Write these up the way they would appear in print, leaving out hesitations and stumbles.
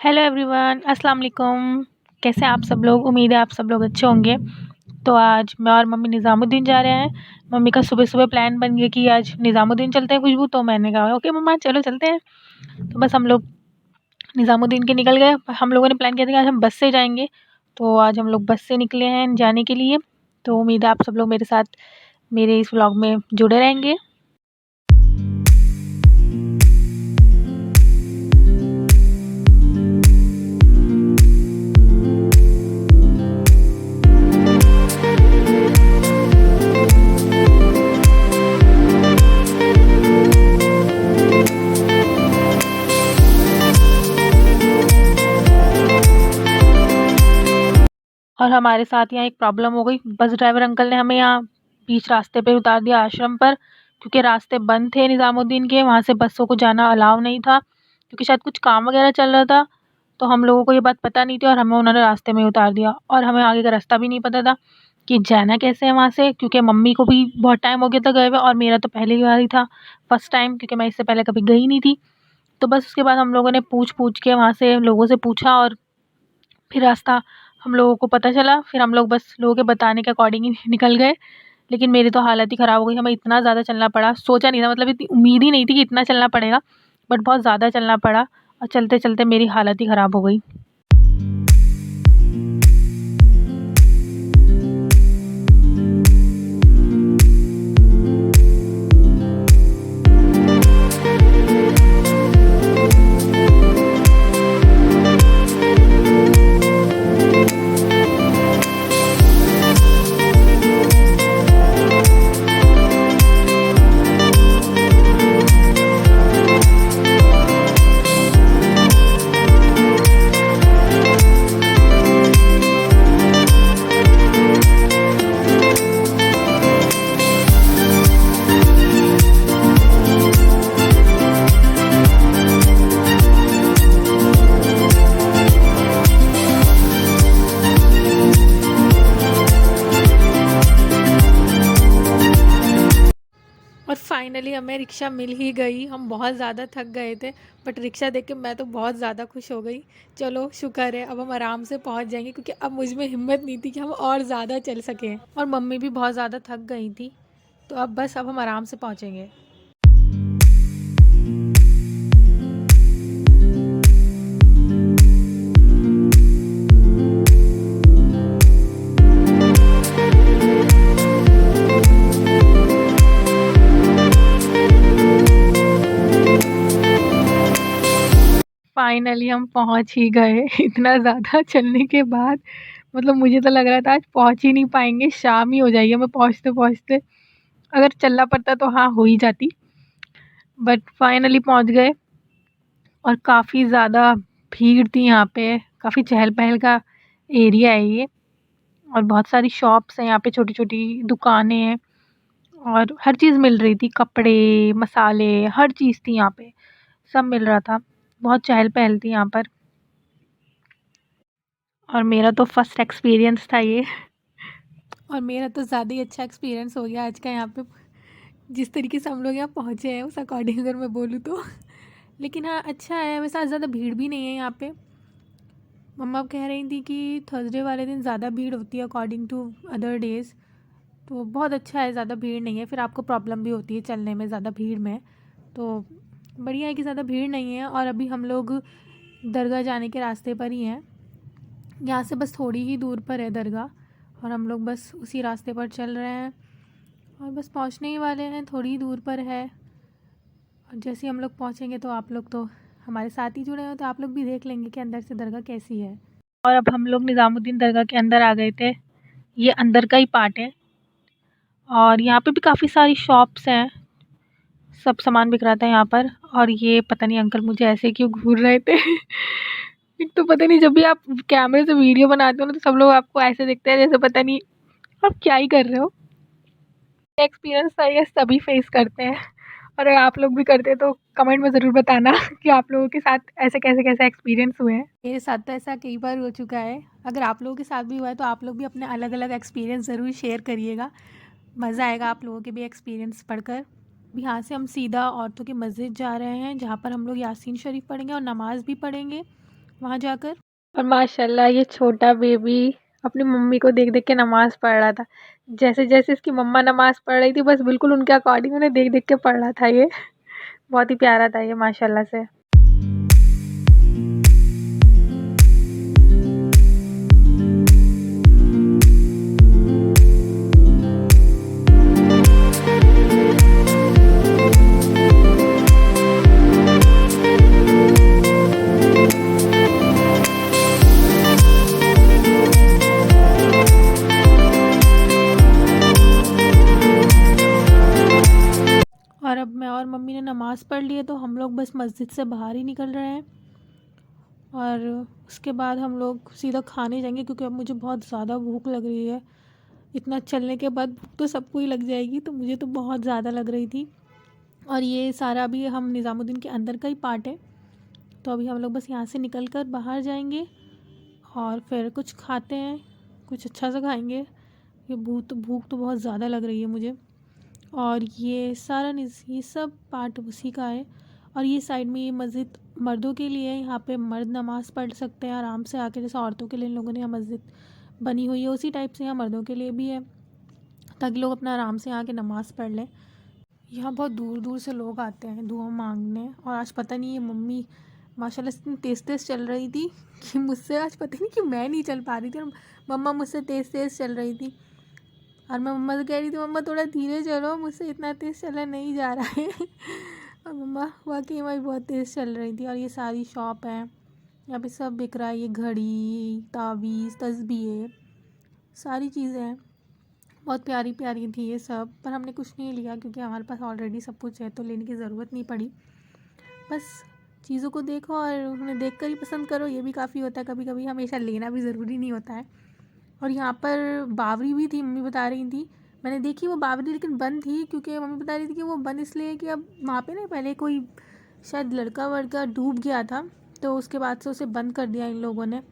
Hello everyone, अस्सलाम वालेकुम। कैसे हैं आप सब लोग? उम्मीद है आप सब लोग अच्छे होंगे। तो आज मैं और मम्मी निज़ामुद्दीन जा रहे हैं। मम्मी का सुबह-सुबह प्लान बन गया कि आज निज़ामुद्दीन चलते हैं खुशबू, तो मैंने कहा ओके मम्मा चलो चलते हैं। तो बस हम लोग निज़ामुद्दीन के निकल गए। हम लोगों ने प्लान किया था कि आज हम बस से जाएँगे, तो आज हम लोग बस से निकले हैं जाने के लिए। तो उम्मीद है आप सब लोग मेरे साथ मेरे इस व्लॉग में जुड़े रहेंगे। और हमारे साथ यहाँ एक प्रॉब्लम हो गई। बस ड्राइवर अंकल ने हमें यहाँ बीच रास्ते पे उतार दिया आश्रम पर, क्योंकि रास्ते बंद थे निज़ामुद्दीन के, वहाँ से बसों को जाना अलाउ नहीं था, क्योंकि शायद कुछ काम वगैरह चल रहा था। तो हम लोगों को ये बात पता नहीं थी और हमें उन्होंने रास्ते में उतार दिया, और हमें आगे का रास्ता भी नहीं पता था कि जाना कैसे है वहाँ से, क्योंकि मम्मी को भी बहुत टाइम हो गया था गए हुए, और मेरा तो पहली बार ही था, फर्स्ट टाइम, क्योंकि मैं इससे पहले कभी गई नहीं थी। तो बस उसके बाद हम लोगों ने पूछ के वहाँ से लोगों से पूछा, और फिर रास्ता हम लोगों को पता चला। फिर हम लोग बस लोगों के बताने के अकॉर्डिंग ही निकल गए। लेकिन मेरी तो हालत ही ख़राब हो गई, हमें इतना ज़्यादा चलना पड़ा, सोचा नहीं था, मतलब इतनी उम्मीद ही नहीं थी कि इतना चलना पड़ेगा, बट बहुत ज़्यादा चलना पड़ा, और चलते-चलते मेरी हालत ही ख़राब हो गई। और फाइनली हमें रिक्शा मिल ही गई। हम बहुत ज़्यादा थक गए थे, बट रिक्शा देख के मैं तो बहुत ज़्यादा खुश हो गई। चलो शुक्र है, अब हम आराम से पहुंच जाएंगे, क्योंकि अब मुझ में हिम्मत नहीं थी कि हम और ज़्यादा चल सकें, और मम्मी भी बहुत ज़्यादा थक गई थी। तो अब हम आराम से पहुँचेंगे। फाइनली हम पहुंच ही गए। इतना ज़्यादा चलने के बाद मतलब मुझे तो लग रहा था आज पहुंच ही नहीं पाएंगे, शाम ही हो जाएगी हमें पहुंचते पहुंचते। अगर चलना पड़ता तो हाँ हो ही जाती, बट फाइनली पहुंच गए। और काफ़ी ज़्यादा भीड़ थी यहाँ पे, काफ़ी चहल पहल का एरिया है ये, और बहुत सारी शॉप्स हैं यहाँ पे, छोटी छोटी दुकानें हैं, और हर चीज़ मिल रही थी, कपड़े, मसाले, हर चीज़ थी यहाँ पे, सब मिल रहा था। बहुत चहल पहल थी यहाँ पर, और मेरा तो फर्स्ट एक्सपीरियंस था ये। और मेरा तो ज़्यादा ही अच्छा एक्सपीरियंस हो गया आज का यहाँ पे, जिस तरीके से हम लोग यहाँ पहुँचे हैं उस अकॉर्डिंग अगर मैं बोलूँ तो। लेकिन हाँ अच्छा है, वैसे ज़्यादा भीड़ भी नहीं है यहाँ पे। मम्मा कह रही थी कि थर्सडे वाले दिन ज़्यादा भीड़ होती है अकॉर्डिंग टू अदर डेज़, तो बहुत अच्छा है, ज़्यादा भीड़ नहीं है, फिर आपको प्रॉब्लम भी होती है चलने में ज़्यादा भीड़ में। तो बढ़िया है कि ज़्यादा भीड़ नहीं है। और अभी हम लोग दरगाह जाने के रास्ते पर ही हैं, यहाँ से बस थोड़ी ही दूर पर है दरगाह, और हम लोग बस उसी रास्ते पर चल रहे हैं, और बस पहुँचने ही वाले हैं, थोड़ी ही दूर पर है। और जैसे ही हम लोग पहुँचेंगे तो आप लोग तो हमारे साथ ही जुड़े हो, तो आप लोग भी देख लेंगे कि अंदर से दरगाह कैसी है। और अब हम लोग निज़ामुद्दीन दरगाह के अंदर आ गए थे, ये अंदर का ही पार्ट है, और यहाँ पे भी काफ़ी सारी शॉप्स हैं, सब सामान बिक रहा था यहाँ पर। और ये पता नहीं अंकल मुझे ऐसे क्यों घूर रहे थे। एक तो पता नहीं, जब भी आप कैमरे से वीडियो बनाते हो ना, तो सब लोग आपको ऐसे देखते हैं जैसे पता नहीं आप क्या ही कर रहे हो। एक्सपीरियंस था ये, सभी फेस करते हैं, और अगर आप लोग भी करते हैं तो कमेंट में ज़रूर बताना कि आप लोगों के साथ ऐसे कैसे कैसे एक्सपीरियंस हुए हैं। मेरे साथ तो ऐसा कई बार हो चुका है, अगर आप लोगों के साथ भी हुआ है तो आप लोग भी अपने अलग अलग एक्सपीरियंस ज़रूर शेयर करिएगा, मज़ा आएगा आप लोगों के भी एक्सपीरियंस पढ़कर। यहाँ से हम सीधा औरतों की मस्जिद जा रहे हैं, जहाँ पर हम लोग यासीन शरीफ पढ़ेंगे और नमाज़ भी पढ़ेंगे। वहाँ जाकर। और माशाल्लाह ये छोटा बेबी अपनी मम्मी को देख देख के नमाज़ पढ़ रहा था। जैसे जैसे इसकी मम्मा नमाज़ पढ़ रही थी बस बिल्कुल उनके अकॉर्डिंग उन्हें देख देख के पढ़ रहा था ये। बहुत ही प्यारा था ये माशाल्लाह से। और अब मैं और मम्मी ने नमाज़ पढ़ ली है तो हम लोग बस मस्जिद से बाहर ही निकल रहे हैं और उसके बाद हम लोग सीधा खाने जाएंगे क्योंकि अब मुझे बहुत ज़्यादा भूख लग रही है। इतना चलने के बाद भूख तो सबको ही लग जाएगी, तो मुझे तो बहुत ज़्यादा लग रही थी। और ये सारा भी हम निज़ामुद्दीन के अंदर का ही पार्ट है, तो अभी हम लोग बस यहाँ से निकल कर बाहर जाएंगे और फिर कुछ खाते हैं, कुछ अच्छा सा खाएंगे। ये भूख तो बहुत ज़्यादा लग रही है मुझे। और ये ये सब पार्ट उसी का है। और ये साइड में ये मस्जिद मर्दों के लिए है, यहाँ पे मर्द नमाज़ पढ़ सकते हैं आराम से आके, जैसे औरतों के लिए इन लोगों ने यहाँ मस्जिद बनी हुई है उसी टाइप से यहाँ मर्दों के लिए भी है, ताकि लोग अपना आराम से आके नमाज़ पढ़ लें। यहाँ बहुत दूर दूर से लोग आते हैं दुआ मांगने। और आज पता नहीं ये मम्मी माशाल्लाह इतनी तेज़ तेज़ चल रही थी कि मुझसे आज पता नहीं कि मैं नहीं चल पा रही थी और मम्मा मुझसे तेज़ तेज़ चल रही थी। और मैं मम्मा से कह रही थी मम्मा थोड़ा धीरे चलो, मुझसे इतना तेज़ चला नहीं जा रहा है। और मम्मा वाकई में बहुत तेज़ चल रही थी। और ये सारी शॉप है, यहाँ पे सब बिक रहा है, ये घड़ी, तावीज़, तस्बीहें, सारी चीज़ें हैं। बहुत प्यारी प्यारी थी ये सब, पर हमने कुछ नहीं लिया क्योंकि हमारे पास ऑलरेडी सब कुछ है, तो लेने की ज़रूरत नहीं पड़ी। बस चीज़ों को देखो और उन्हें देख कर ही पसंद करो, ये भी काफ़ी होता है। कभी कभी हमेशा लेना भी ज़रूरी नहीं होता है। और यहाँ पर बावरी भी थी, मम्मी बता रही थी, मैंने देखी वो बावरी, लेकिन बंद थी क्योंकि मम्मी बता रही थी कि वो बंद इसलिए कि अब वहाँ पे ना पहले कोई शायद लड़का वड़का डूब गया था, तो उसके बाद से उसे बंद कर दिया इन लोगों ने,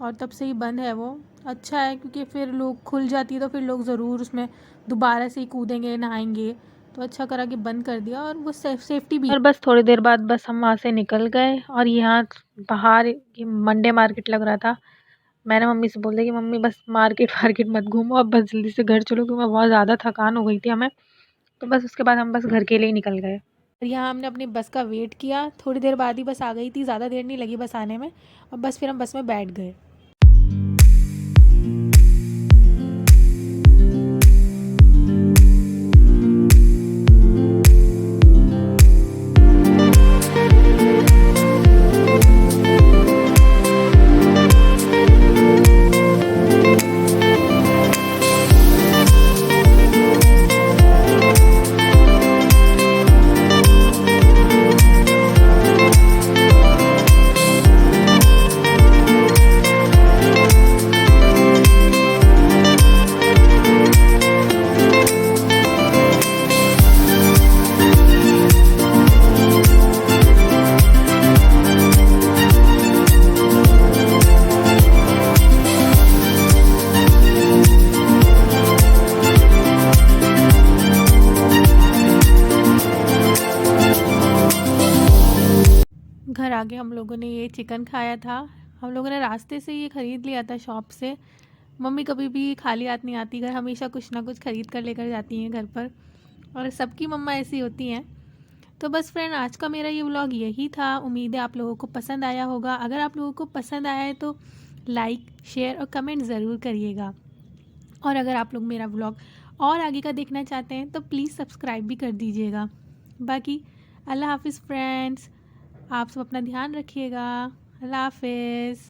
और तब से ही बंद है वो। अच्छा है क्योंकि फिर लोग खुल जाती है तो फिर लोग ज़रूर उसमें दोबारा से ही कूदेंगे, नहाएंगे, तो अच्छा करा कि बंद कर दिया। और वो सेफ्टी भी। और बस थोड़ी देर बाद बस हम वहाँ से निकल गए और यहाँ बाहर ये मंडे मार्केट लग रहा था। मैंने मम्मी से बोल दिया कि मम्मी बस मार्केट वार्केट मत घूमो, अब बस जल्दी से घर चलो क्योंकि बहुत ज़्यादा थकान हो गई थी हमें। तो बस उसके बाद हम बस घर के लिए ही निकल गए। और यहाँ हमने अपनी बस का वेट किया, थोड़ी देर बाद ही बस आ गई थी, ज़्यादा देर नहीं लगी बस आने में। और बस फिर हम बस में बैठ गए। घर आके हम लोगों ने ये चिकन खाया था। हम लोगों ने रास्ते से ये ख़रीद लिया था शॉप से। मम्मी कभी भी खाली हाथ नहीं आती घर, हमेशा कुछ ना कुछ ख़रीद कर लेकर जाती हैं घर पर, और सबकी मम्मा ऐसी होती हैं। तो बस फ्रेंड, आज का मेरा ये व्लॉग यही था। उम्मीद है आप लोगों को पसंद आया होगा। अगर आप लोगों को पसंद आया है तो लाइक, शेयर और कमेंट ज़रूर करिएगा। और अगर आप लोग मेरा व्लॉग और आगे का देखना चाहते हैं तो प्लीज़ सब्सक्राइब भी कर दीजिएगा। बाकी अल्लाह हाफ़िज़ फ्रेंड्स, आप सब अपना ध्यान रखिएगा। अल्लाह हाफ़िज़।